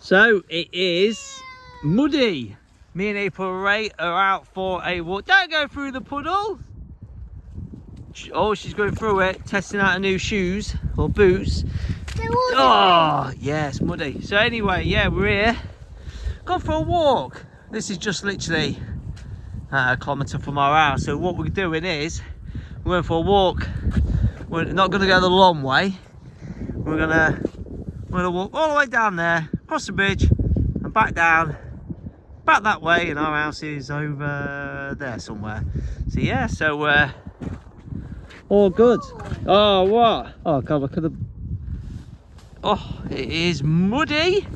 So it is muddy. Me and April Ray are out for a walk. Don't go through the puddle. Oh, she's going through it, testing out her new shoes or boots. Oh, yeah, it's muddy. So anyway, yeah, we're here. Gone for a walk. This is just literally a kilometre from our house. So what we're doing is we're going for a walk. We're not going to go the long way. We're gonna walk all the way down there, across the bridge, and back down, back that way, and our house is over there somewhere. So yeah, so all good. Oh, what? Oh God, look at the. Oh, it is muddy.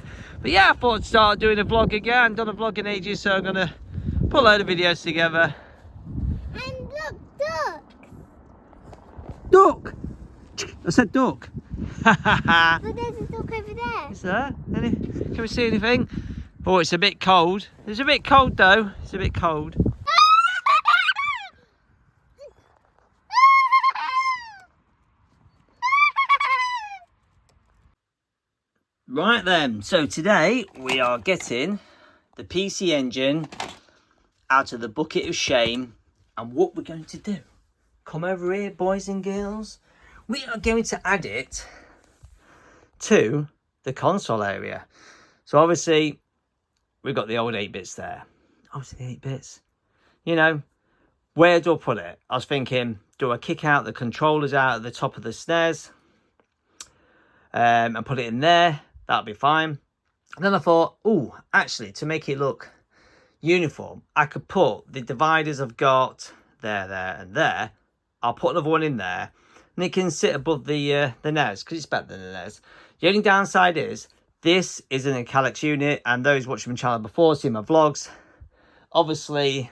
But yeah, I thought I'd start doing a vlog again. I haven't done a vlog in ages, so I'm gonna put a load of videos together. And look, duck. Duck. I said duck. But there's a duck over there. Is there? Can we see anything? Oh, it's a bit cold. It's a bit cold though. It's a bit cold. Right then, so today we are getting the PC Engine out of the bucket of shame, and what we're going to do, come over here boys and girls, we are going to add it to the console area. So obviously we've got the old 8-bits there, obviously the 8-bits, you know, where do I put it? I was thinking, do I kick out the controllers out at the top of the SNES and put it in there? That'll be fine. And then I thought, oh, actually, to make it look uniform, I could put the dividers I've got there, and there. I'll put another one in there, and it can sit above the NES, because it's better than the NES. The only downside is, this isn't a Calyx unit, and those watching my channel before, see my vlogs. Obviously,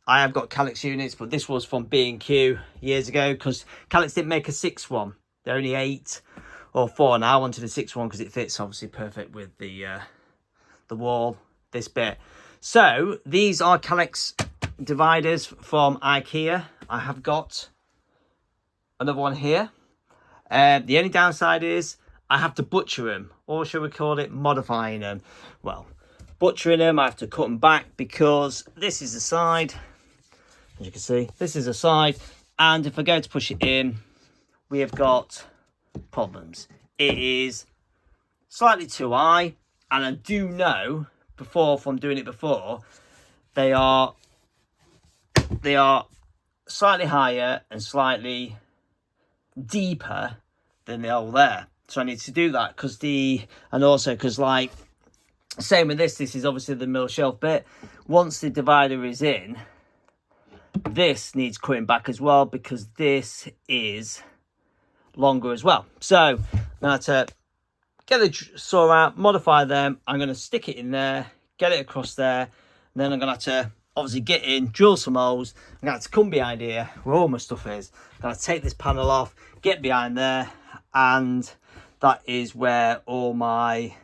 I have got Calyx units, but this was from B&Q years ago, because Calyx didn't make a 6 one. They're only 8 or 4 now. I wanted a 6 one because it fits obviously perfect with the wall, this bit. So these are Calyx dividers from IKEA. I have got another one here. The only downside is I have to butcher them, or shall we call it modifying them? Well, butchering them, I have to cut them back because this is the side. As you can see, this is the side, and if I go to push it in, we have got problems. It is slightly too high, and I do know from doing it before, they are slightly higher and slightly deeper than they are there. So I need to do that because like same with this is obviously the middle shelf bit. Once the divider is in, this needs cutting back as well because this is longer as well. So now to get the saw out, modify them, I'm going to stick it in there, get it across there, and then I'm going to have to obviously get in, drill some holes. I'm going to have to come behind here where all my stuff is. I'm going to take this panel off, get behind there, and that is where all my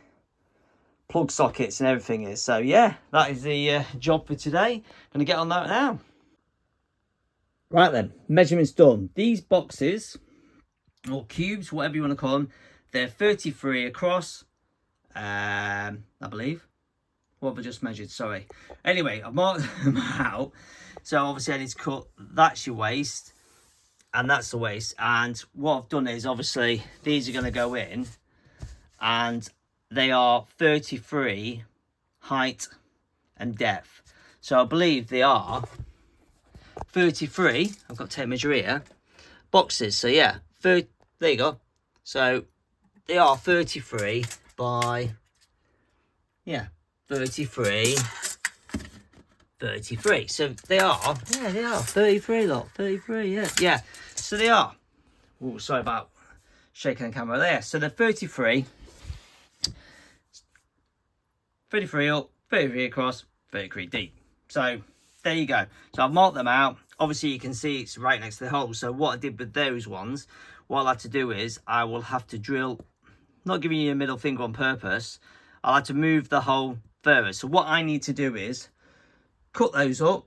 plug sockets and everything is. So yeah, that is the job for today. I'm going to get on that now. Right then, measurements done. These boxes, or cubes, whatever you want to call them, they're 33 across, I believe. What have I just measured? Sorry. Anyway, I've marked them out. So obviously I need to cut, that's your waist, and that's the waist. And what I've done is, obviously, these are going to go in, and they are 33 height and depth. So I believe they are 33, I've got tape measure here, boxes. So yeah, there you go. So they are 33 by, yeah, 33. So they are, yeah, they are 33, look, 33, yeah. Yeah, so they are. Oh, sorry about shaking the camera there. So they're 33 up, 33 across, 33 deep. So there you go. So I've marked them out. Obviously you can see it's right next to the hole. So what I did with those ones, what I'll have to do is I will have to drill, not giving you a middle finger on purpose, I'll have to move the hole further. So what I need to do is cut those up,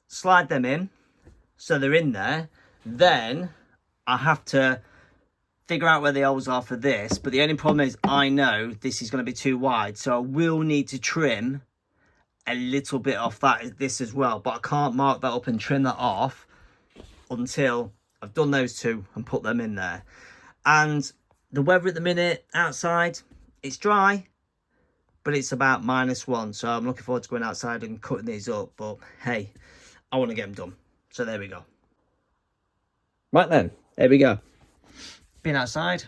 slide them in so they're in there. Then I have to figure out where the holes are for this, but the only problem is I know this is going to be too wide, so I will need to trim a little bit off this as well, but I can't mark that up and trim that off until I've done those two and put them in there. And the weather at the minute outside, it's dry, but it's about -1, so I'm looking forward to going outside and cutting these up. But hey, I want to get them done, so there we go. Right then, there we go. Been outside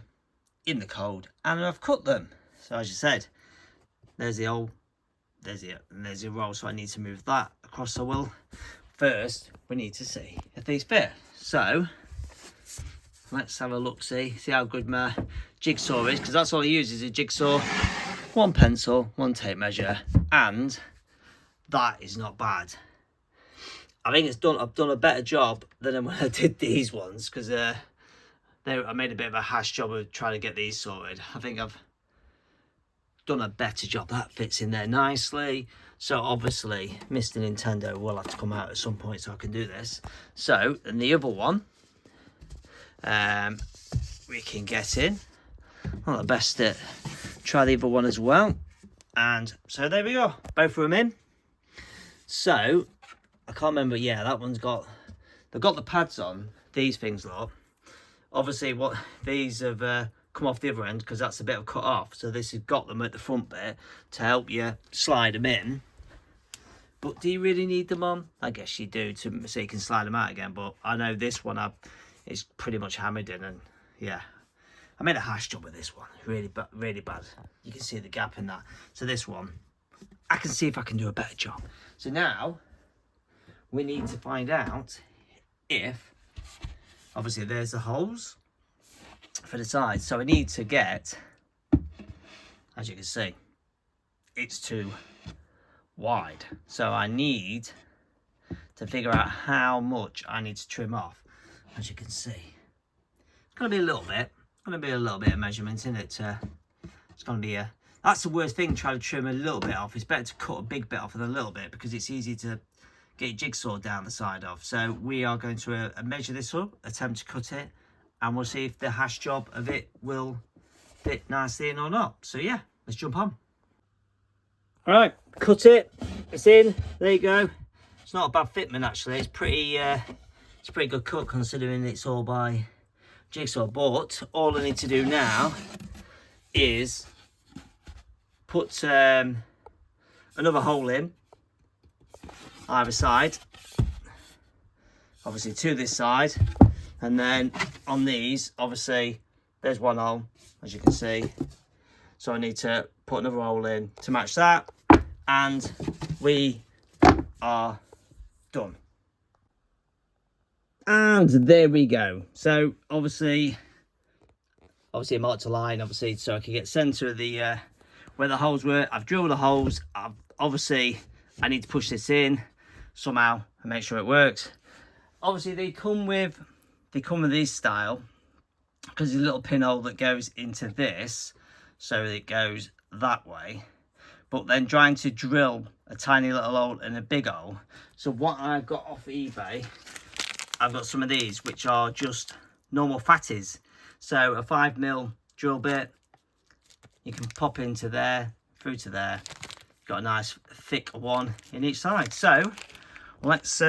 in the cold and I've cut them. So as you said, there's the hole, there's the roll, so I need to move that across the wheel. First we need to see if these fit, so let's have a look, see how good my jigsaw is, because that's all I use is a jigsaw, one pencil, one tape measure, and that is not bad. I think I've done a better job than when I did these ones, because I made a bit of a hash job of trying to get these sorted. I think I've done a better job. That fits in there nicely. So obviously Mr. Nintendo will have to come out at some point so I can do this. So, and the other one, we can get in. Not the best at try the other one as well. And so there we go, both of them in. So I can't remember, yeah, that one's got, they've got the pads on, these things lot. Obviously what these have come off the other end because that's a bit of cut off, so this has got them at the front bit to help you slide them in. But do you really need them on? I guess you do, so you can slide them out again, but I know this one it's pretty much hammered in, and yeah, I made a hash job with this one, really bad. You can see the gap in that. So this one, I can see if I can do a better job. So now we need to find out if, obviously there's the holes for the sides, so I need to get, as you can see, it's too wide, so I need to figure out how much I need to trim off. As you can see, it's going to be a little bit, of measurement in it. It's going to be that's the worst thing, trying to trim a little bit off. It's better to cut a big bit off than a little bit, because it's easy to get your jigsaw down the side of. So we are going to measure this up, attempt to cut it, and we'll see if the hash job of it will fit nicely in or not. So yeah, let's jump on. All right, cut it, it's in, there you go. It's not a bad fitment actually, it's a pretty good cut considering it's all by jigsaw. But all I need to do now is put another hole in either side, obviously to this side, and then on these, obviously there's one hole, as you can see, so I need to put another hole in to match that, and we are done. And there we go. So obviously I marked a line, obviously, so I can get centre of the where the holes were. I've drilled the holes. Obviously I need to push this in somehow and make sure it works. Obviously they come with this style, because there's a little pinhole that goes into this, so it goes that way. But then trying to drill a tiny little hole and a big hole. So what I've got off eBay, I've got some of these which are just normal fatties. So a 5mm drill bit, you can pop into there, through to there. Got a nice thick one in each side. So let's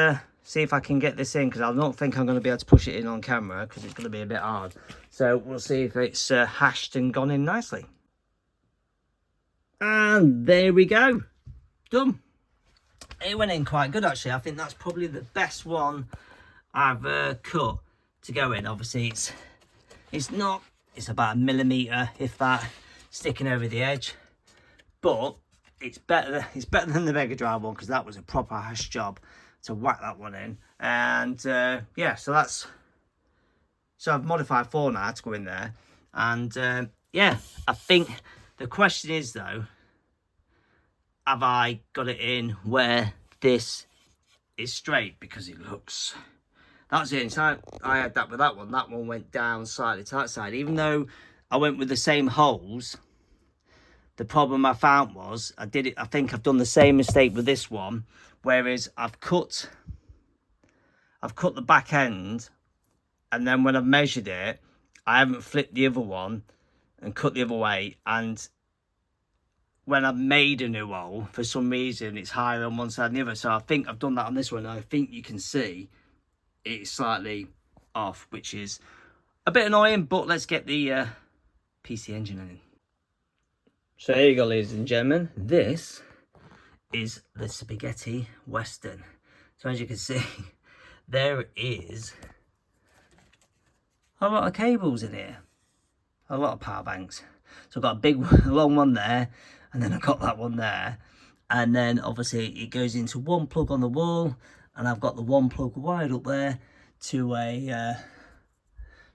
see if I can get this in, because I don't think I'm going to be able to push it in on camera because it's going to be a bit hard. So we'll see if it's hashed and gone in nicely. And there we go, done. It went in quite good actually. I think that's probably the best one I've cut to go in. Obviously it's about 1mm, if that, sticking over the edge, but it's better than the Mega Drive one, because that was a proper hash job to whack that one in. And yeah, so I've modified 4 now to go in there. And yeah, I think the question is though, have I got it in where this is straight? Because it looks, that's it. So I had that with that one went down slightly to that side. Even though I went with the same holes, the problem I found was I think I've done the same mistake with this one, whereas I've cut the back end, and then when I've measured it, I haven't flipped the other one and cut the other way, and when I've made a new hole, for some reason it's higher on one side than the other. So I think I've done that on this one. I think you can see it's slightly off, which is a bit annoying, but let's get the PC Engine in. So here you go, ladies and gentlemen. This is the spaghetti western. So as you can see, there is a lot of cables in here, a lot of power banks. So I've got a big long one there, and then I've got that one there, and then obviously it goes into one plug on the wall, and I've got the one plug wired up there to a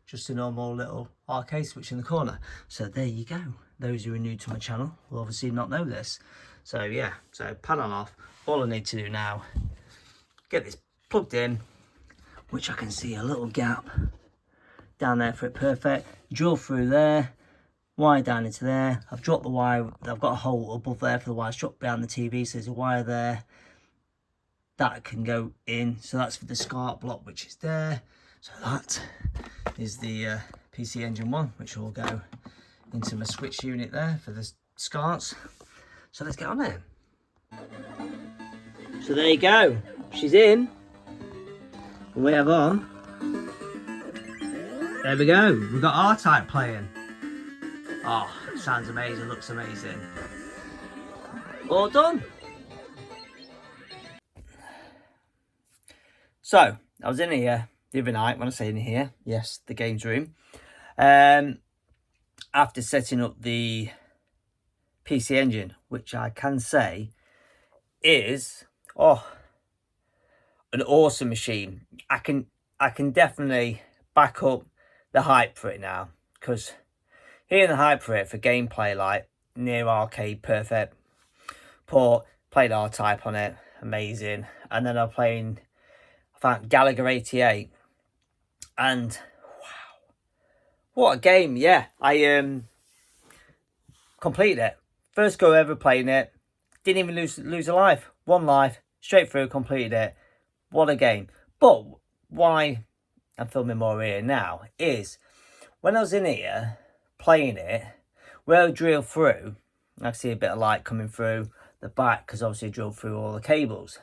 just a normal little arcade switch in the corner. So there you go. Those who are new to my channel will obviously not know this. So yeah, so panel off. All I need to do now, get this plugged in, which I can see a little gap down there for it, perfect. Drill through there, wire down into there. I've dropped the wire, I've got a hole above there for the wires, dropped behind the TV, so there's a wire there that can go in. So that's for the SCART block, which is there. So that is the PC Engine one, which will go into my switch unit there for the SCARTs. So let's get on there. So there you go, she's in. And we have on. There we go, we've got R-Type playing. Oh, sounds amazing, looks amazing. All done. So, I was in here the other night. When I say in here, yes, the games room. After setting up the PC Engine, which I can say is, an awesome machine. I can definitely back up the hype for it now, because hearing the hype for it for gameplay, like near arcade, perfect port, played R-Type on it, amazing. And then I found Gallagher 88, and wow, what a game. Yeah, I completed it, first go ever playing it, didn't even lose a life, one life, straight through, completed it. What a game. But why I'm filming more here now is when I was in here playing it, where I drill through, I see a bit of light coming through the back because obviously I drilled through all the cables.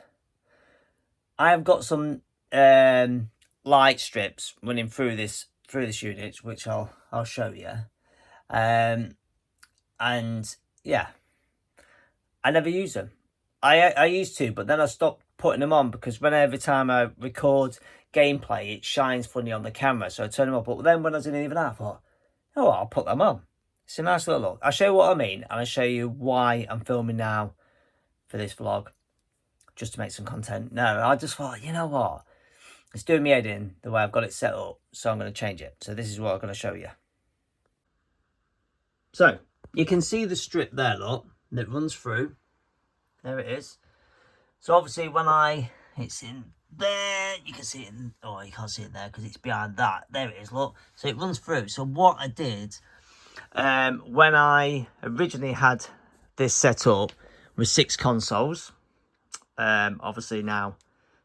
I've got some light strips running through this unit, which I'll show you. And yeah, I never use them. I used to, but then I stopped putting them on because every time I record gameplay, it shines funny on the camera, so I turn them off. But then when I was in even that, I thought, oh, I'll put them on. It's a nice little look. I'll show you what I mean, and I'll show you why I'm filming now for this vlog, just to make some content. No, I just thought, you know what? It's doing me head in the way I've got it set up, so I'm going to change it. So this is what I'm going to show you. So, you can see the strip there, look, that runs through. There it is. So obviously when it's in there, you can see it in, oh, you can't see it there because it's behind that. There it is, look. So it runs through. So what I did, when I originally had this set up with 6 consoles, obviously now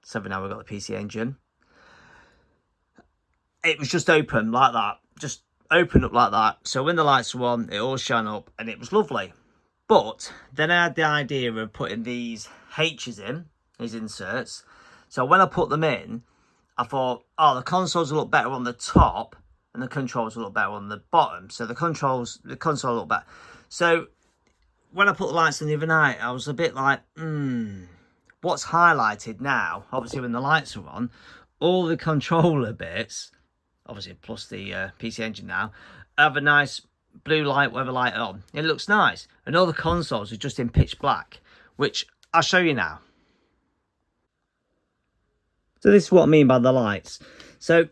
7, now we've got the PC Engine. It was just open like that, just open up like that. So when the lights were on, it all shone up and it was lovely. But then I had the idea of putting these H's in, these inserts. So when I put them in, I thought, oh, the consoles will look better on the top and the controls will look better on the bottom. So the console will look better. So when I put the lights on the other night, I was a bit like, what's highlighted now? Obviously when the lights are on, all the controller bits, obviously plus the PC Engine now, have a nice blue light, whatever light on. It looks nice. And all the consoles are just in pitch black, which I'll show you now. So this is what I mean by the lights. So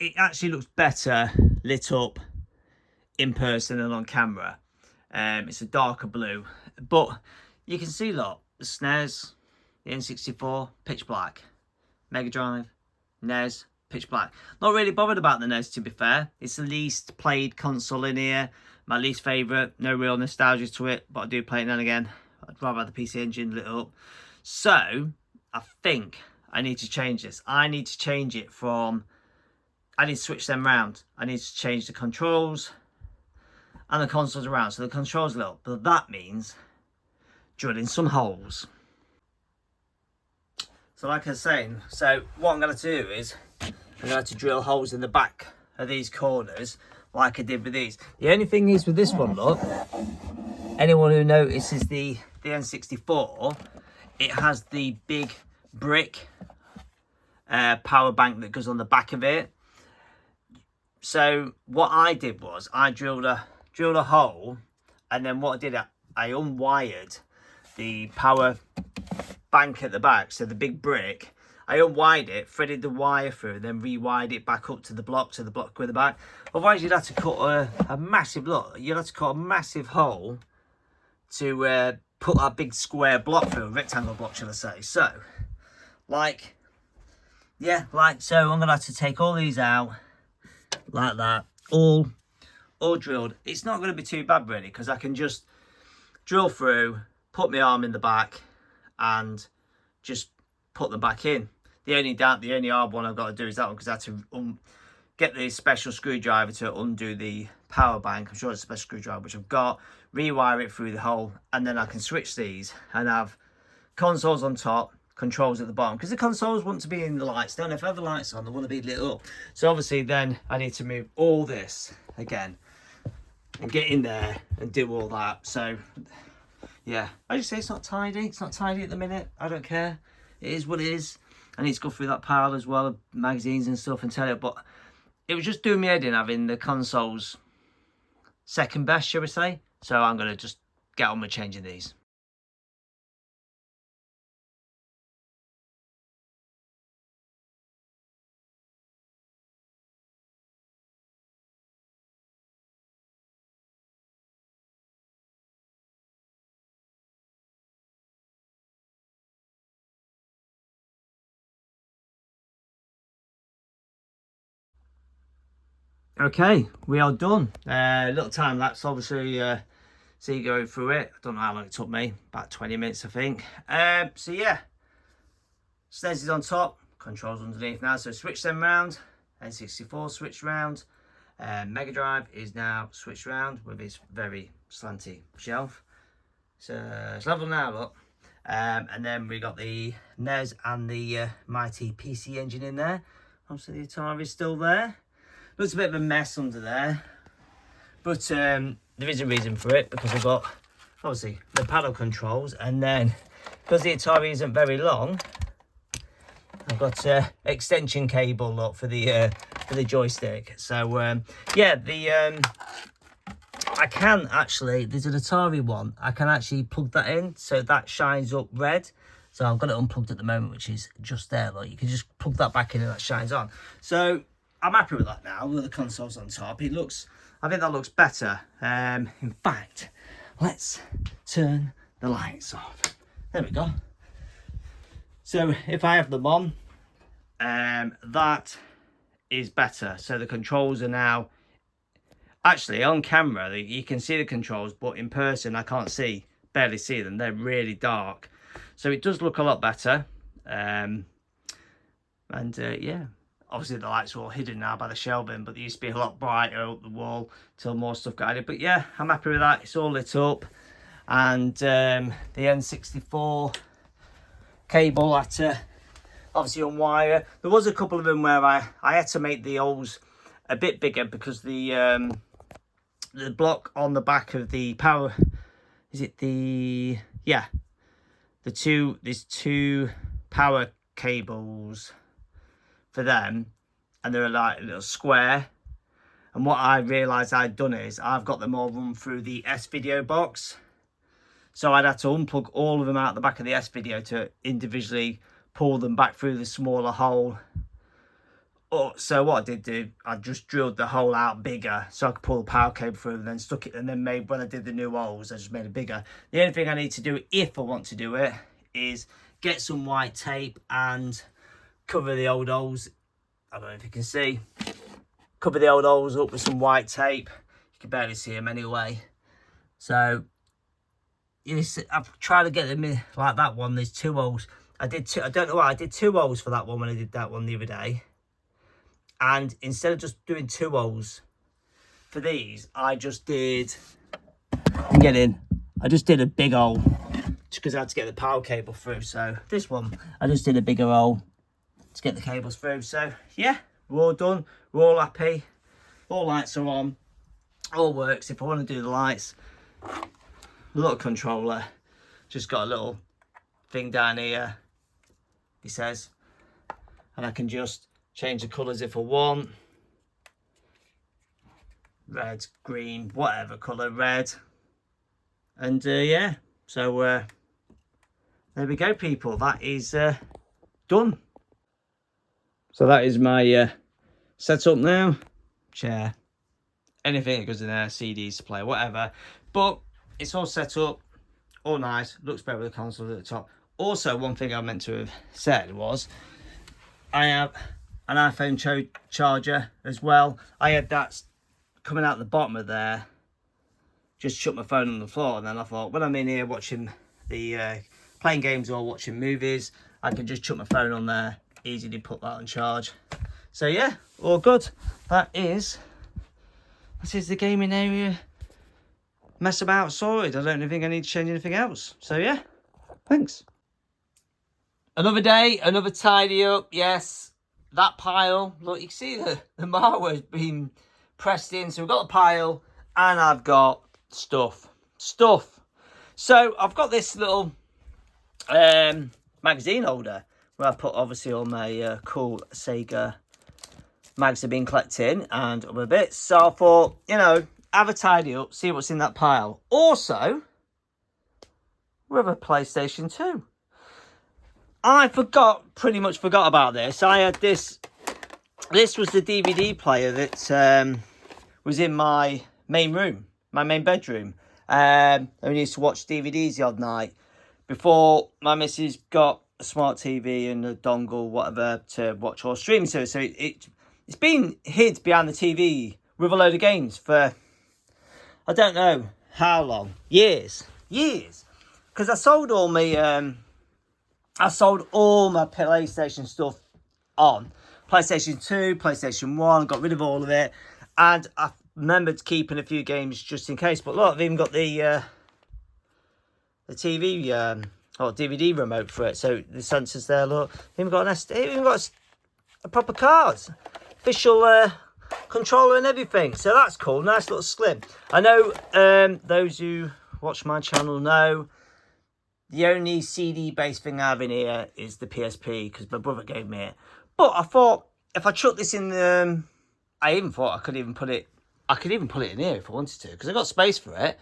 it actually looks better lit up in person and on camera. It's a darker blue, but you can see, look, the SNES, the N64, pitch black. Mega Drive, NES, pitch black. Not really bothered about the NES, to be fair. It's the least played console in here. My least favourite. No real nostalgia to it, but I do play it now and again. I'd rather have the PC Engine lit up. So I think I need to change this. I need to change it from I need to switch them around. I need to change the controls and the consoles around. So the controls little, but that means drilling some holes. So like I was saying, so what I'm going to do is I'm going to drill holes in the back of these corners like I did with these. The only thing is with this one, look, anyone who notices the N64, it has the big brick power bank that goes on the back of it. So what I did was I drilled a hole, and then what I did, I unwired the power bank at the back, so the big brick. I unwired it, threaded the wire through, then rewired it back up to the block with the back. Otherwise, you'd have to cut a massive look. You'd have to cut a massive hole to put that big square block through, a rectangle block, shall I say? So, so I'm gonna have to take all these out like that, all drilled. It's not going to be too bad really, because I can just drill through, put my arm in the back, and just put them back in. The only hard one I've got to do is that one, because I had to get the special screwdriver to undo the power bank. I'm sure it's a special screwdriver, which I've got. Rewire it through the hole, and then I can switch these and have consoles on top, controls at the bottom, because the consoles want to be in the lights. Don't know if I have the lights on, they want to be lit up. So obviously then I need to move all this again and get in there and do all that. So yeah, I just say it's not tidy. It's not tidy at the minute. I don't care. It is what it is. I need to go through that pile as well of magazines and stuff and tell you, but it was just doing me head in having the consoles second best, shall we say. So I'm going to just get on with changing these. Okay, we are done. Little time lapse, obviously. See going through it. I don't know how long it took me. About 20 minutes, I think. So yeah, SNES is on top, controls underneath now. So switch them round. N64 switched round. Mega Drive is now switched round with its very slanty shelf. So it's level now, look. And then we got the NES and the mighty PC Engine in there. Obviously the Atari is still there. Looks a bit of a mess under there, but there is a reason for it, because I've got obviously the paddle controls, and then because the Atari isn't very long, I've got extension cable look for the joystick. So yeah, I can actually, there's an Atari one, I can actually plug that in so that shines up red. So I've got it unplugged at the moment, which is just there. Like, you can just plug that back in and that shines on. So I'm happy with that now, with the consoles on top. I think that looks better. In fact, let's turn the lights off. There we go. So if I have them on, that is better. So the controls are now, actually on camera, you can see the controls, but in person, I can't barely see them. They're really dark. So it does look a lot better. Yeah. Obviously the lights are all hidden now by the shelving, but they used to be a lot brighter up the wall till more stuff got added. But yeah, I'm happy with that. It's all lit up. And the N64 cable had to obviously unwire. There was a couple of them where I had to make the holes a bit bigger, because the block on the back of the power, there's two power cables for them, and they're like a little square. And what I realised I'd done is I've got them all run through the S-Video box. So I'd have to unplug all of them out the back of the S-Video to individually pull them back through the smaller hole. So what I did I just drilled the hole out bigger so I could pull the power cable through, and then stuck it, and then when I did the new holes, I just made it bigger. The only thing I need to do, if I want to do it, is get some white tape and cover the old holes. I don't know if you can see. Cover the old holes up with some white tape. You can barely see them anyway. So I've tried to get them in like that one. There's two holes. I don't know why. I did two holes for that one when I did that one the other day. And instead of just doing 2 holes for these, I just did... I just did a big hole. Just because I had to get the power cable through. So this one, I just did a bigger hole to get the cables through. So yeah, we're all done. We're all happy. All lights are on. All works. If I want to do the lights, little controller, just got a little thing down here, he says, and I can just change the colours if I want. Red, green, whatever colour, red. And yeah, so there we go, people. That is done. So that is my setup now. Chair, anything that goes in there, CDs to play, whatever. But it's all set up, all nice. Looks better with the console at the top. Also, one thing I meant to have said was I have an iPhone charger as well. I had that coming out the bottom of there. Just shut my phone on the floor, and then I thought, when I'm in here watching the playing games or watching movies, I can just chuck my phone on there, easily put that on charge. So yeah, all good. That is the gaming area mess about sorted. I don't think I need to change anything else. So yeah, thanks. Another day, another tidy up. Yes, that pile. Look, you can see the marker's been pressed in. So we've got the pile, and I've got stuff. So I've got this little magazine holder where I put obviously all my cool Sega mags have been collecting and other bits. So I thought, you know, have a tidy up, see what's in that pile. Also, we have a PlayStation 2. I pretty much forgot about this. I had this was the DVD player that was in my main room, my main bedroom. I used to watch DVDs the odd night before my missus got a smart TV and a dongle, whatever, to watch all streaming service. So it's been hid behind the TV with a load of games for, I don't know how long, years. Because I sold all my PlayStation stuff on PlayStation 2, PlayStation 1, got rid of all of it, and I remembered keeping a few games just in case. But look, I've even got the TV or DVD remote for it, so the sensors there. Look, even got a proper card, official controller and everything. So that's cool. Nice little slim. I know those who watch my channel know the only CD based thing I have in here is the PSP because my brother gave me it. But I thought if I chuck this in I even thought I could even put it in here if I wanted to, because I got space for it.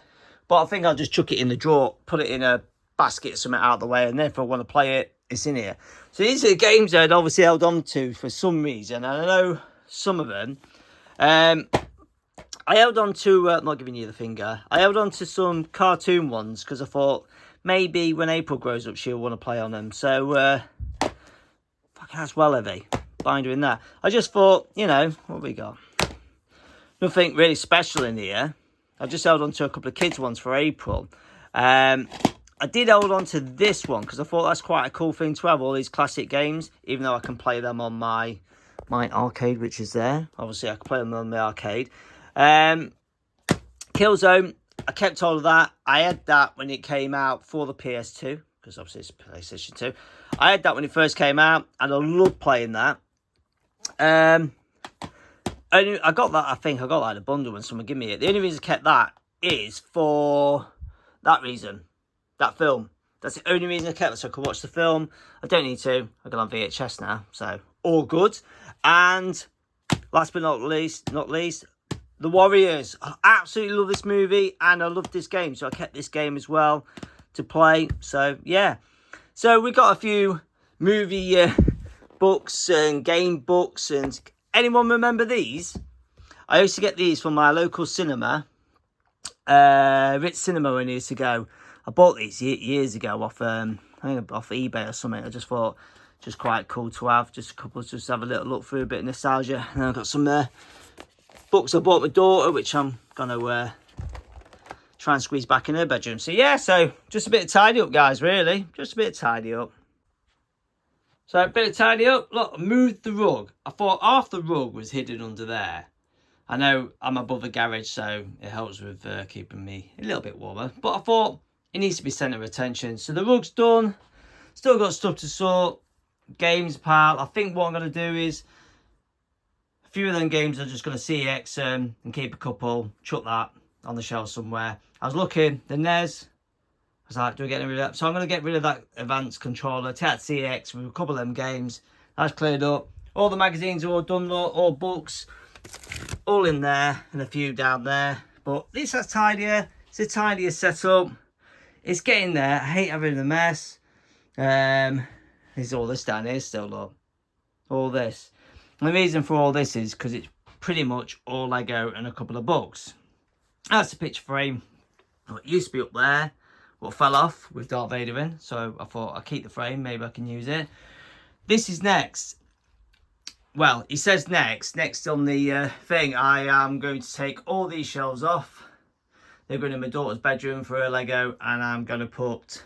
But I think I'll just chuck it in the drawer, put it in a basket or something out of the way, and then if I want to play it, it's in here. So these are the games I'd obviously held on to for some reason, and I know some of them. I held on to, I'm not giving you the finger, I held on to some cartoon ones because I thought maybe when April grows up she'll want to play on them. So, fucking that's well heavy, binder in that. I just thought, you know, what have we got? Nothing really special in here. I just held on to a couple of kids ones for April. I did hold on to this one because I thought that's quite a cool thing to have, all these classic games, even though I can play them on my arcade, which is there. Obviously, I can play them on the arcade. Killzone, I kept all of that. I had that when it came out for the PS2, because obviously it's PlayStation 2. I had that when it first came out, and I loved playing that. I got that, I think I got that in a bundle when someone gave me it. The only reason I kept that is for that reason. That film. That's the only reason I kept it, so I could watch the film. I don't need to. I got on VHS now, so all good. And last but not least, The Warriors. I absolutely love this movie, and I love this game, so I kept this game as well to play. So yeah. So we got a few movie books and game books. And anyone remember these? I used to get these from my local cinema, Ritz Cinema, when I used to go. I bought these years ago off, I think off eBay or something. I just thought, just quite cool to have. Just a couple, just have a little look through, a bit of nostalgia. And I've got some books I bought my daughter, which I'm going to try and squeeze back in her bedroom. So yeah, so just a bit of tidy up, guys, really. Just a bit of tidy up. So a bit of tidy up. Look, I moved the rug. I thought half the rug was hidden under there. I know I'm above a garage, so it helps with keeping me a little bit warmer. But I thought it needs to be centre of attention. So the rug's done. Still got stuff to sort. Games pile. I think what I'm going to do is a few of them games I'm just going to CX and keep a couple. Chuck that on the shelf somewhere. I was looking, the NES. I was like, do I get rid of that? So I'm going to get rid of that advanced controller. Take that CX with a couple of them games. That's cleared up. All the magazines are all done, all books. All in there and a few down there. But at least that's tidier. It's a tidier setup. It's getting there. I hate having a mess. There's all this down here still, look. All this. And the reason for all this is because it's pretty much all Lego and a couple of books. That's the picture frame. It used to be up there. What fell off with Darth Vader in. So I thought I'll keep the frame. Maybe I can use it. This is next. Well, it says next on the thing. I am going to take all these shelves off. They're going in my daughter's bedroom for her Lego. And I'm going to put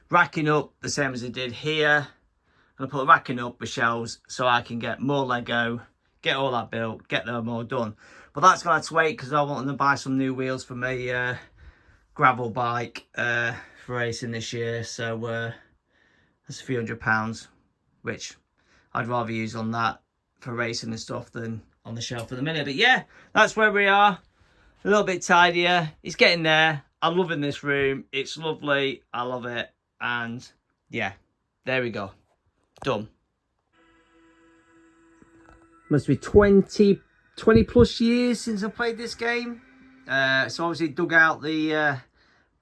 racking up the same as I did here. I'm going to put racking up the shelves so I can get more Lego, get all that built, get them all done. But that's going to have to wait because I want to buy some new wheels for my gravel bike for racing this year. So that's a few £100, which I'd rather use on that for racing and stuff than on the shelf at the minute. But yeah, that's where we are. A little bit tidier. It's getting there. I'm loving this room. It's lovely. I love it. And yeah, there we go. Done. Must be 20 plus years since I played this game. So obviously dug out the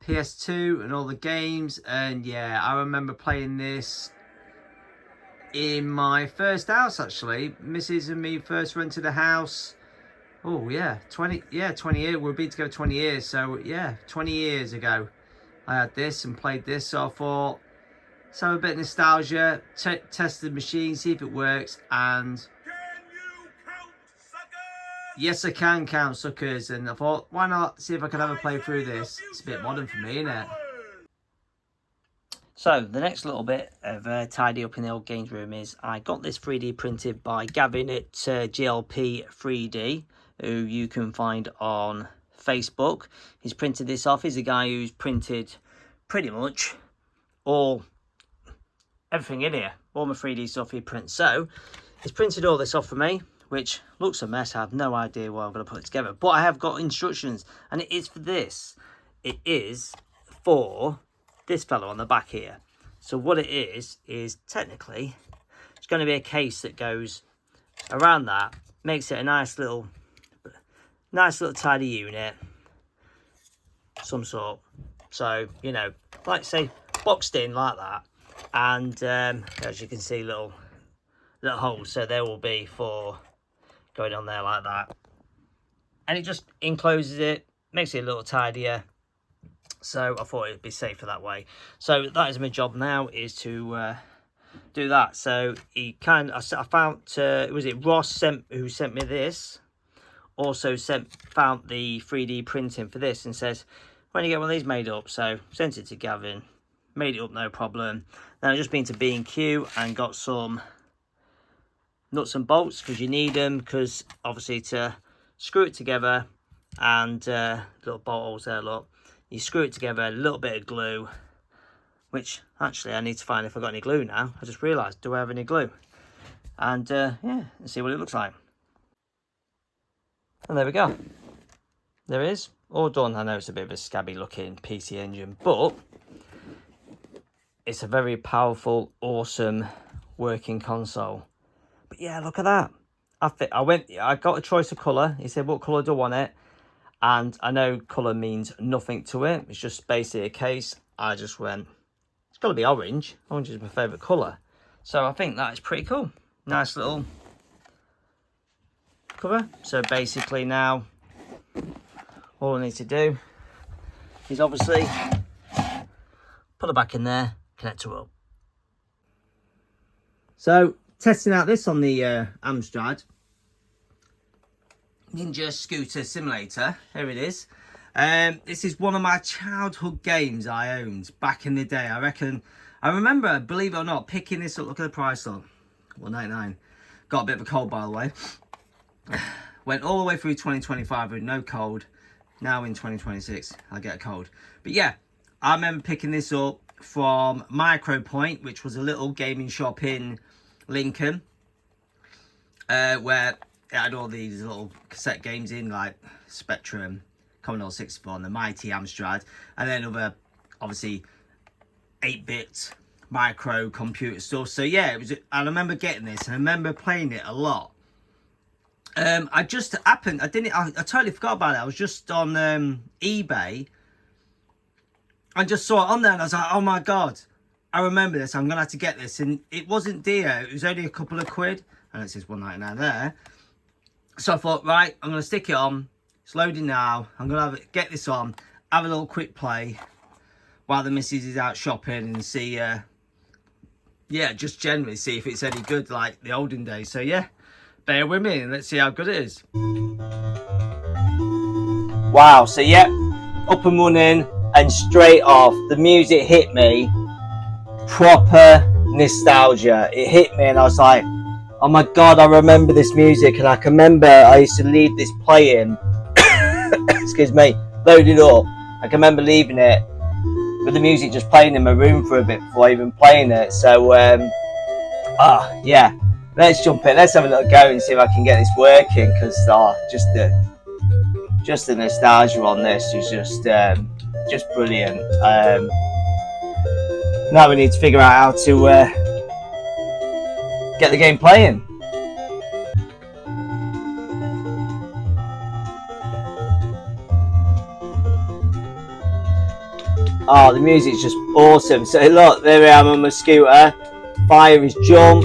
PS2 and all the games. And yeah, I remember playing this in my first house, actually. Mrs. and me first rented a house. Oh yeah, 20 years. We've been together 20 years. So yeah, 20 years ago I had this and played this. So I thought, let's have a bit of nostalgia, test the machine, see if it works. And Can you count, suckers? yes, I can count suckers. And I thought, why not see if I can have a play through this. It's a bit modern for me, isn't it? So the next little bit of tidy up in the old games room is I got this 3D printed by Gavin at GLP 3D, who you can find on Facebook. He's printed this off. He's a guy who's printed pretty much everything in here. All my 3D stuff he prints. So he's printed all this off for me, which looks a mess. I have no idea why I'm going to put it together. But I have got instructions, and it is for this. It is for this fellow on the back here. So what it is technically it's going to be a case that goes around that, makes it a nice little tidy unit, some sort. So you know, like say boxed in like that, and as you can see, little holes. So there will be for going on there like that, and it just encloses it, makes it a little tidier. So I thought it'd be safer that way. So that is my job now, is to do that. So I found was it Ross who sent me this, also found the 3D printing for this, and says when you get one of these made up. So sent it to Gavin, made it up, no problem. Then I've just been to B&Q and got some nuts and bolts, because you need them, because obviously to screw it together, and little bolt holes there, look. You screw it together, a little bit of glue, which actually I need to find if I've got any glue now. I just realised, do I have any glue? And yeah, let's see what it looks like. And there we go. There it is, all done. I know it's a bit of a scabby looking PC Engine, but it's a very powerful, awesome working console. But yeah, look at that. I got a choice of colour. He said, what colour do I want it? And I know colour means nothing to it. It's just basically a case. I just went, it's got to be orange. Orange is my favourite colour. So I think that is pretty cool. Nice little cover. So basically now, all I need to do is obviously put it back in there, connect it up. So testing out this on the Amstrad Ninja Scooter Simulator. Here it is. This is one of my childhood games I owned back in the day. I reckon I remember, believe it or not, picking this up. Look at the price on $1.99. Got a bit of a cold, by the way. Went all the way through 2025 with no cold. Now in 2026, I'll get a cold. But yeah, I remember picking this up from Micro Point, which was a little gaming shop in Lincoln, where it had all these little cassette games in, like Spectrum, Commodore 64, and the Mighty Amstrad, and then other, obviously, 8-bit micro computer stuff. So yeah, it was. I remember getting this, and I remember playing it a lot. I just happened. I totally forgot about it. I was just on eBay. I just saw it on there, and I was like, oh my god, I remember this. I'm gonna have to get this, and it wasn't dear. It was only a couple of quid, and it says $1.99 there. So I thought, right, I'm gonna stick it on. It's loading now. I'm gonna get this on, have a little quick play while the missus is out shopping, and see, yeah, just generally see if it's any good like the olden days. So yeah, bear with me and let's see how good it is. Wow, so yeah, up and running, and straight off, the music hit me. Proper nostalgia. It hit me and I was like, oh my god, I remember this music. And I can remember I used to leave this playing, excuse me, loaded up. I can remember leaving it with the music just playing in my room for a bit before even playing it. So yeah, let's jump in, let's have a little go and see if I can get this working, because just the nostalgia on this is just brilliant. Now we need to figure out how to get the game playing. Oh, the music's just awesome. So look, there I am on my scooter. Fire is jump.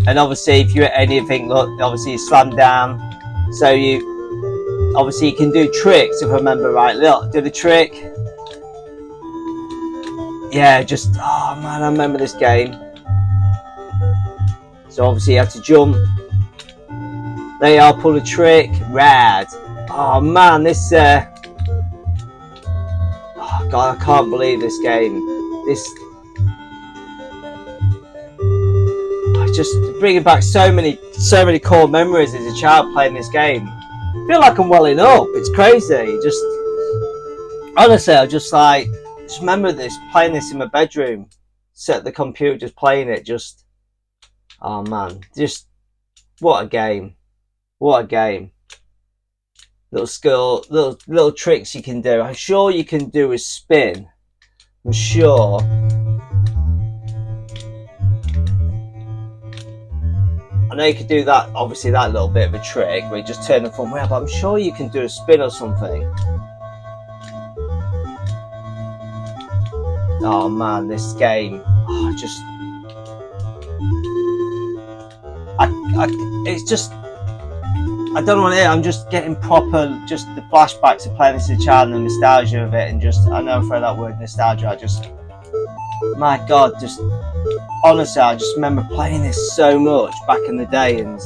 And obviously if you hit anything, look, obviously you slam down. So you can do tricks, if I remember right. Look, do the trick. Yeah, just, oh man, I remember this game. So obviously you have to jump. There you are, pull a trick. Rad. Oh man, this, oh god, I can't believe this game. This, just bringing back so many core memories as a child playing this game. I feel like I'm welling up. It's crazy. Just honestly, I just remember this, playing this in my bedroom, set at the computer, just playing it. Just, oh man, just what a game! What a game! Little tricks you can do. I'm sure you can do a spin. I'm sure. I know you could do that, obviously that little bit of a trick where you just turn the phone way up, but I'm sure you can do a spin or something. Oh man, this game, it's just, I don't know what it is, I'm just getting proper, just the flashbacks of playing this as a child and the nostalgia of it, and just, I know for that word nostalgia, my god, just, honestly, I just remember playing this so much back in the day, and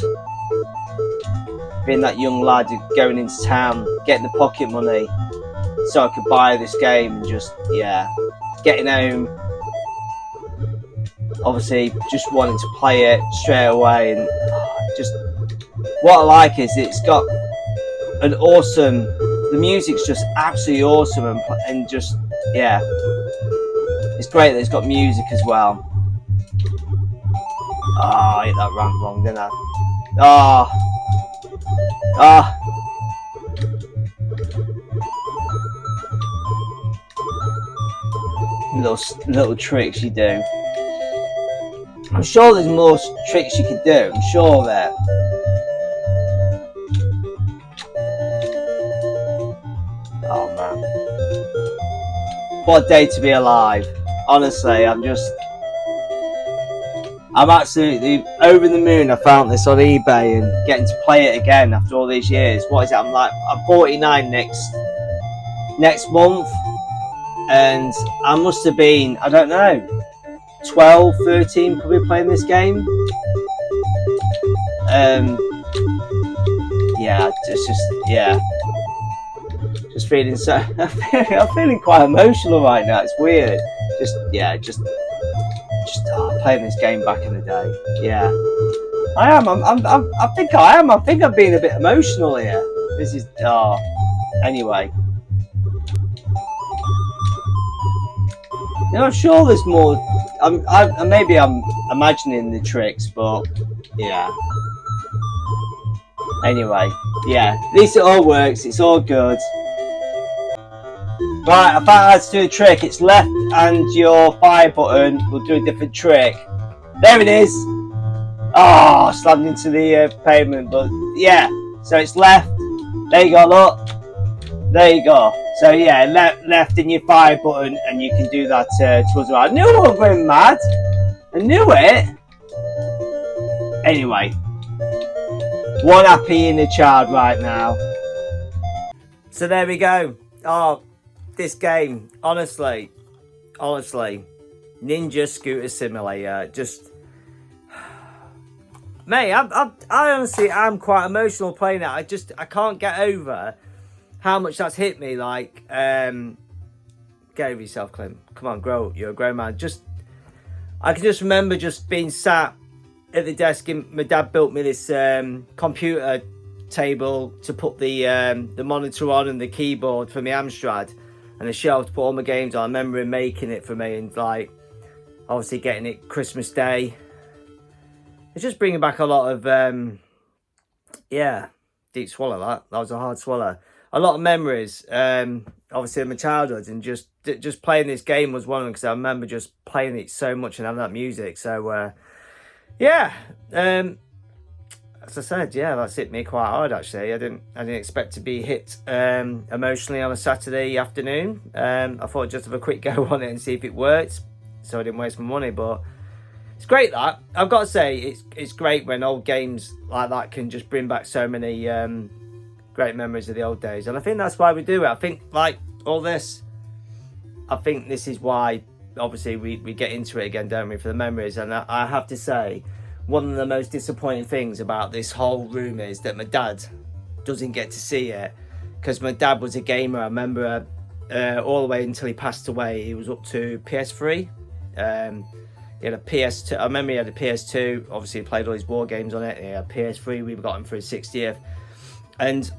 being that young lad going into town, getting the pocket money so I could buy this game, and just, yeah, getting home, obviously just wanting to play it straight away, and just, what I like is it's got an awesome, the music's just absolutely awesome, and just, yeah, it's great that it's got music as well. Oh, I hit that ramp wrong, didn't I? Little tricks you do. I'm sure there's more tricks you could do. I'm sure there. Oh man, what a day to be alive. Honestly, I'm absolutely over the moon. I found this on eBay and getting to play it again after all these years. What is it? I'm 49 next month, and I must have been, I don't know, 12, 13 probably playing this game. Yeah, just feeling so, I'm feeling quite emotional right now. It's weird. just playing this game back in the day. Yeah, I am. I think I am. I think I'm being a bit emotional here. This is anyway. I'm sure there's more. Maybe I'm imagining the tricks, but yeah. Anyway, yeah. At least it all works. It's all good. Right, I found out how to do a trick. It's left and your fire button will do a different trick. There it is. Oh, slammed into the pavement, but yeah. So it's left. There you go, look. There you go. So yeah, left in your fire button, and you can do that towards the right. I knew I was going mad. I knew it. Anyway, one happy inner child right now. So there we go. Oh, this game, honestly, Ninja Scooter Simulator, just, mate, I honestly am quite emotional playing it. I can't get over how much that's hit me. Like, get over yourself, Clint. Come on, grow. You're a grown man. I can just remember just being sat at the desk, and my dad built me this computer table to put the monitor on and the keyboard for my Amstrad, and a shelf to put all my games on. I remember him making it for me, and like obviously getting it Christmas Day. It's just bringing back a lot of deep swallow. That was a hard swallow. A lot of memories, obviously in my childhood, and just playing this game was one of them, because I remember just playing it so much and having that music. So as I said, that's hit me quite hard actually. I didn't expect to be hit emotionally on a Saturday afternoon. I thought I'd just have a quick go on it and see if it worked, so I didn't waste my money. But it's great that, I've got to say, it's great when old games like that can just bring back so many great memories of the old days. And I think that's why we do it. I think like all this, I think this is why obviously we get into it again, don't we, for the memories. And I have to say, one of the most disappointing things about this whole room is that my dad doesn't get to see it, because my dad was a gamer. I remember all the way until he passed away, he was up to PS3. He had a PS2. I remember he had a PS2. Obviously, he played all his war games on it. He had a PS3. We got him for his 60th. And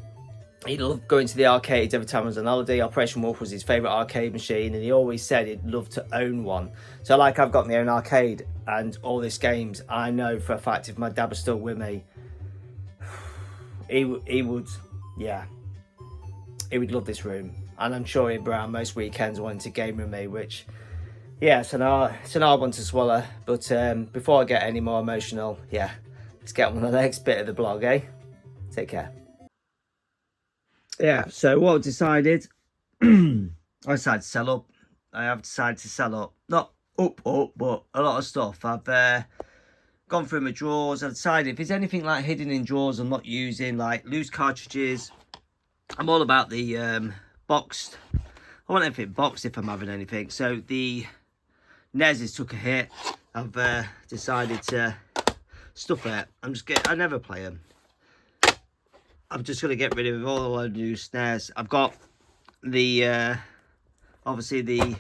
he loved going to the arcades every time I was on holiday. Operation Wolf was his favourite arcade machine, and he always said he'd love to own one. So like, I've got my own arcade and all these games. I know for a fact if my dad was still with me, he would love this room. And I'm sure he'd be around most weekends wanting to game with me, which, it's an hard one to swallow. But before I get any more emotional, let's get on to the next bit of the blog, eh? Take care. So what I've decided, I decided to sell up. I have decided to sell up. Not up, but a lot of stuff. I've gone through my drawers. I've decided if there's anything like hidden in drawers I'm not using, like loose cartridges. I'm all about the boxed. I want everything boxed if I'm having anything. So the NES has took a hit. I've decided to stuff it. I never play them. I'm just going to get rid of all the new snares. I've got the, obviously the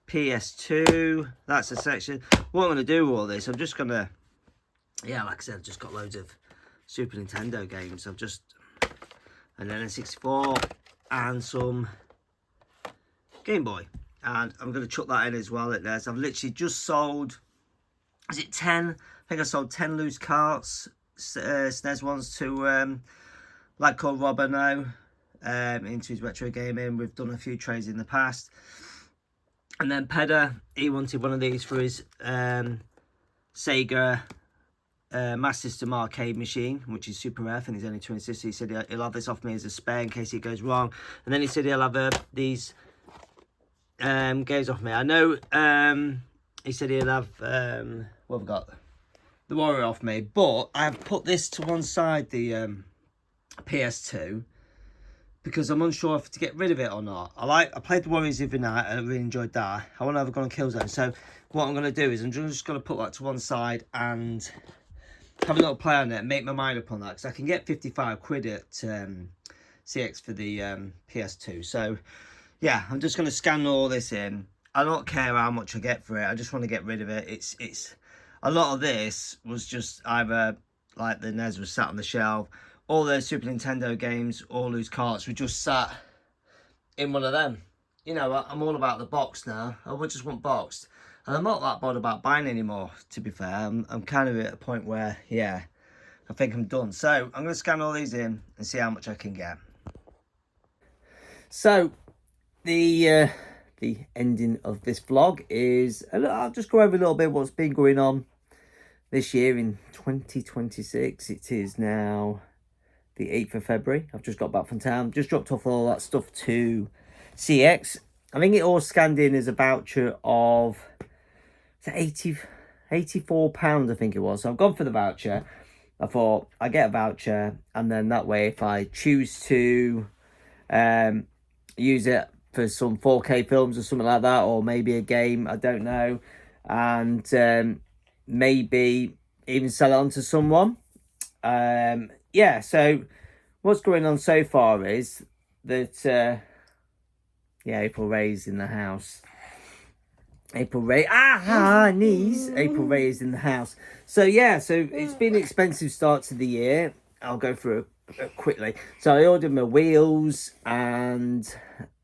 PS2. That's a section. What I'm going to do with all this, I'm just going to, like I said, I've just got loads of Super Nintendo games. And then a 64 and some Game Boy. And I'm going to chuck that in as well. I've literally just sold, is it 10? I think I sold 10 loose carts. SNES ones to lad called Rob I know, into his retro gaming. We've done a few trades in the past. And then Pedder, he wanted one of these for his Sega Master System arcade machine, which is super rare. I think he's only 26. He said he'll have this off me as a spare in case it goes wrong. And then he said he'll have these games off me. I know he said he'll have what have we got? The Warrior off me, but I've put this to one side, the PS2, because I'm unsure if to get rid of it or not. I played the Warriors the other night and I really enjoyed that. I want to have a go on Killzone. So what I'm going to do is I'm just going to put that to one side and have a little play on it and make my mind up on that, because I can get 55 quid at CX for the PS2. So I'm just going to scan all this in I don't care how much I get for it. I just want to get rid of it. It's a lot of this was just either like the NES was sat on the shelf, all those Super Nintendo games, all those carts were just sat in one of them. You know, I'm all about the box now. I would just want boxed. And I'm not that bothered about buying anymore, to be fair. I'm kind of at a point where, yeah, I think I'm done. So I'm going to scan all these in and see how much I can get. So the ending of this vlog is, I'll just go over a little bit what's been going on this year in 2026. It is now the 8th of February. I've just got back from town. Just dropped off all that stuff to CX. I think it all scanned in as a voucher of £84, I think it was. So I've gone for the voucher. I thought I get a voucher, and then that way if I choose to use it for some 4K films or something like that, or maybe a game, I don't know, and maybe even sell it on to someone. Yeah, so what's going on so far is that yeah, April Ray's in the house. April Ray, knees. April Ray is in the house. So yeah, so it's been an expensive start to the year. I'll go through it quickly. So I ordered my wheels, and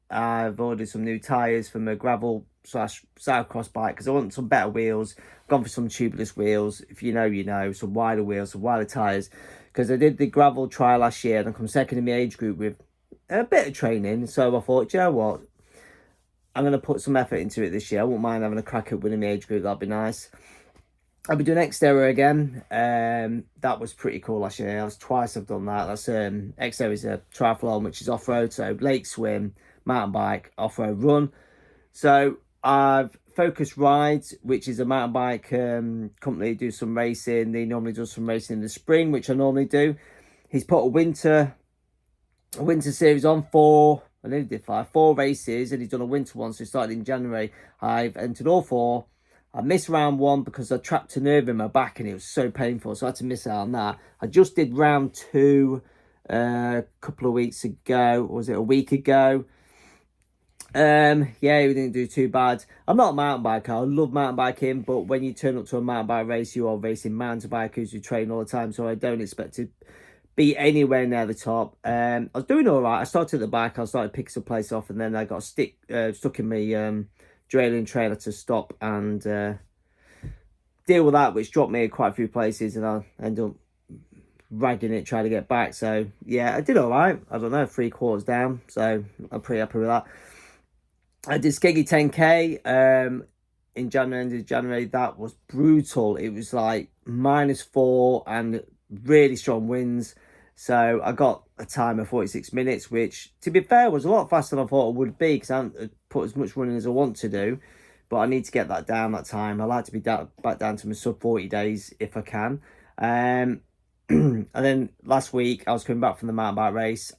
I've ordered some new tyres for my gravel / cyclocross bike because I want some better wheels. Gone for some tubeless wheels. If you know, you know. Some wider wheels, some wider tyres. Because I did the gravel trial last year and I come second in my age group with a bit of training. So I thought, you know what? I'm going to put some effort into it this year. I wouldn't mind having a crack at winning my age group. That'd be nice. I'll be doing Xterra again. That was pretty cool last year. That's twice I've done that. That's Xterra is a triathlon, which is off-road. So lake swim, mountain bike, off-road run. So I've Focus Rides, which is a mountain bike company, do some racing. They normally do some racing in the spring, which I normally do. He's put a winter series on for, I nearly did 4 races, and he's done a winter one, so he started in January. I've entered all 4. I missed round 1 because I trapped a nerve in my back and it was so painful, so I had to miss out on that. I just did round 2 a couple of weeks ago, or was it a week ago? Yeah, we didn't do too bad. I'm not a mountain biker. I love mountain biking, but when you turn up to a mountain bike race, you are racing mountain bikers who train all the time, so I don't expect to be anywhere near the top. I was doing all right. I started at the back. I started picking some place off, and then I got stuck in my drilling trailer to stop and deal with that, which dropped me quite a few places, and I ended up ragging it, trying to get back. So yeah, I did all right. I don't know, 3/4 down, so I'm pretty happy with that. I did Skeggy 10k in January, end of January. That was brutal. It was like -4 and really strong winds. So I got a time of 46 minutes, which, to be fair, was a lot faster than I thought it would be, because I haven't put as much running as I want to do. But I need to get that down, that time. I like to be back down to my sub 40 days if I can. And then last week, I was coming back from the mountain bike race.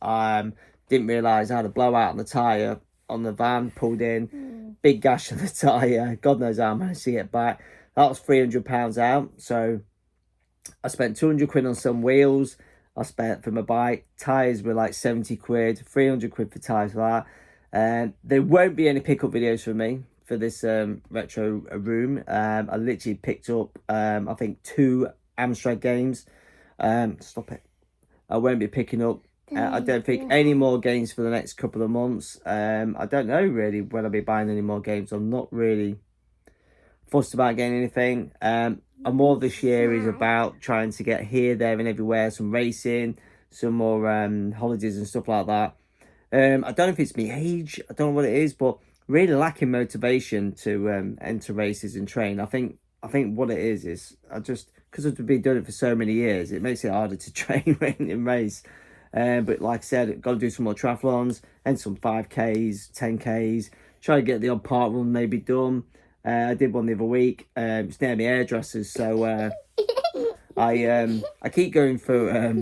Didn't realise I had a blowout on the tyre on the van, pulled in, big gash on the tyre. God knows how I managed to get back. That was £300 out. So I spent 200 quid on some wheels. I spent for my bike. Tyres were like 70 quid, 300 quid for tyres for that. There won't be any pickup videos for me for this retro room. I literally picked up, I think, 2 Amstrad games. Stop it. I won't be picking up, I don't think, any more games for the next couple of months. I don't know really when I'll be buying any more games. I'm not really fussed about getting anything. And more this year is about trying to get here, there and everywhere, some racing, some more holidays and stuff like that. I don't know if it's my age, I don't know what it is, but really lacking motivation to enter races and train. I think what it is I just, because I've been doing it for so many years, it makes it harder to train and race. But like I said, I've got to do some more triathlons and some 5Ks, 10Ks, try to get the odd park run maybe done. I did one the other week. It's near my hairdressers, so I keep going for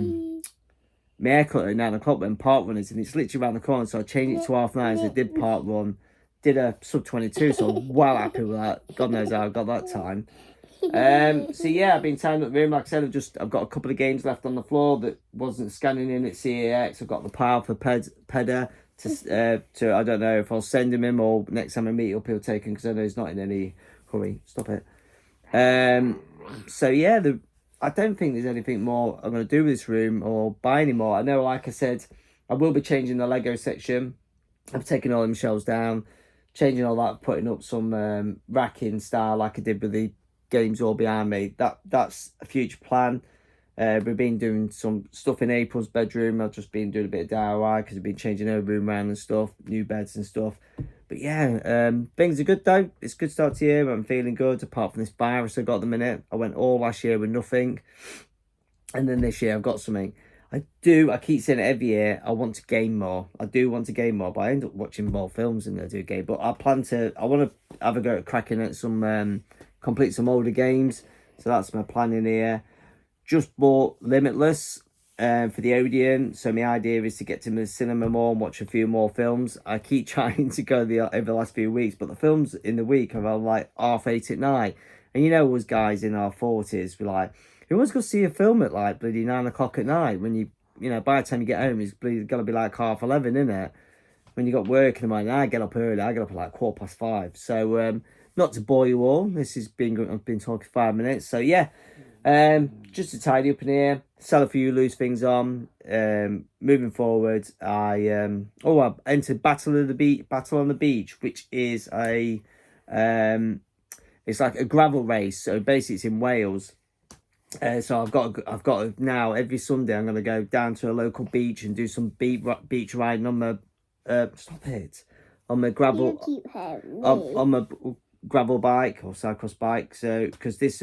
my haircut at 9 o'clock when park run is, and it's literally around the corner, so I changed it to 9:30. So I did park run, did a sub 22, so I'm well happy with that. God knows how I got that time. So yeah, I've been tying up the room. Like I said, I've got a couple of games left on the floor that wasn't scanning in at CAX. I've got the Power for Peda, to I don't know if I'll send him or next time I meet up he'll take him, because I know he's not in any hurry. Stop it. So yeah, I don't think there's anything more I'm going to do with this room or buy any more. I know, like I said, I will be changing the Lego section. I've taken all them shelves down, changing all that, putting up some racking style like I did with the games all behind me. That's a future plan. We've been doing some stuff in April's bedroom. I've just been doing a bit of DIY because we've been changing her room around and stuff, new beds and stuff. But yeah, things are good though. It's a good start to the year. I'm feeling good apart from this virus I got at the minute. I went all last year with nothing, and then this year I've got something. I keep saying it every year, I want to game more. I do want to game more, but I end up watching more films than I do game. But I want to have a go at cracking at some, complete some older games. So that's my plan in here. Just bought Limitless for the Odeon. So my idea is to get to the cinema more and watch a few more films. I keep trying to go over the last few weeks, but the films in the week are around like 8:30 at night. And you know, us guys in our 40s, we're like, who wants to go see a film at like bloody 9 o'clock at night when you know, by the time you get home, it's got to be like 11:30, isn't it? When you got work in the morning, I get up early. I get up at like 5:15. So, not to bore you all, I've been talking 5 minutes. So yeah, just to tidy up in here, sell a few loose things on. Moving forward, I entered Battle on the Beach, which is it's like a gravel race. So basically, it's in Wales. So I've got now every Sunday I'm gonna go down to a local beach and do some beach riding on my on my gravel on my gravel bike or cyclocross bike. So because this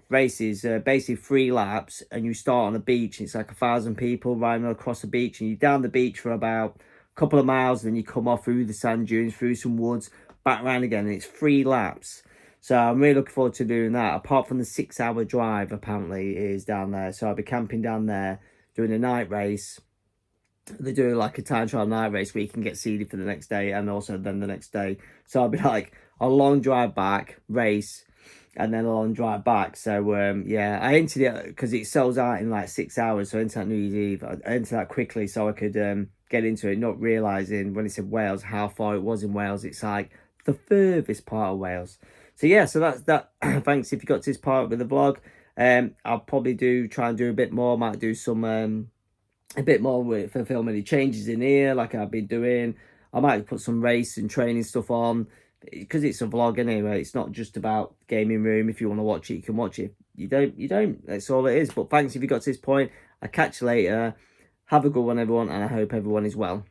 race is basically 3 laps, and you start on a beach and it's like 1,000 people riding across the beach, and you're down the beach for about a couple of miles, and then you come off through the sand dunes, through some woods, back around again, and it's 3 laps. So I'm really looking forward to doing that. Apart from the 6-hour drive, apparently, is down there. So I'll be camping down there, doing a night race. They're doing like a time trial night race where you can get seeded for the next day and also then the next day. So I'll be like a long drive back, race, and then a long drive back. So yeah, I entered it because it sells out in like 6 hours. So I entered that New Year's Eve. I entered that quickly so I could get into it, not realising when it said Wales how far it was in Wales. It's like the furthest part of Wales. So yeah, so that's that. Thanks if you got to this part with the vlog. I'll probably try and do a bit more. Might do some a bit more for filming the changes in here like I've been doing. I might put some race and training stuff on because it's a vlog anyway. It's not just about gaming room. If you want to watch it, you can watch it. You don't. That's all it is. But thanks if you got to this point. I'll catch you later. Have a good one, everyone, and I hope everyone is well.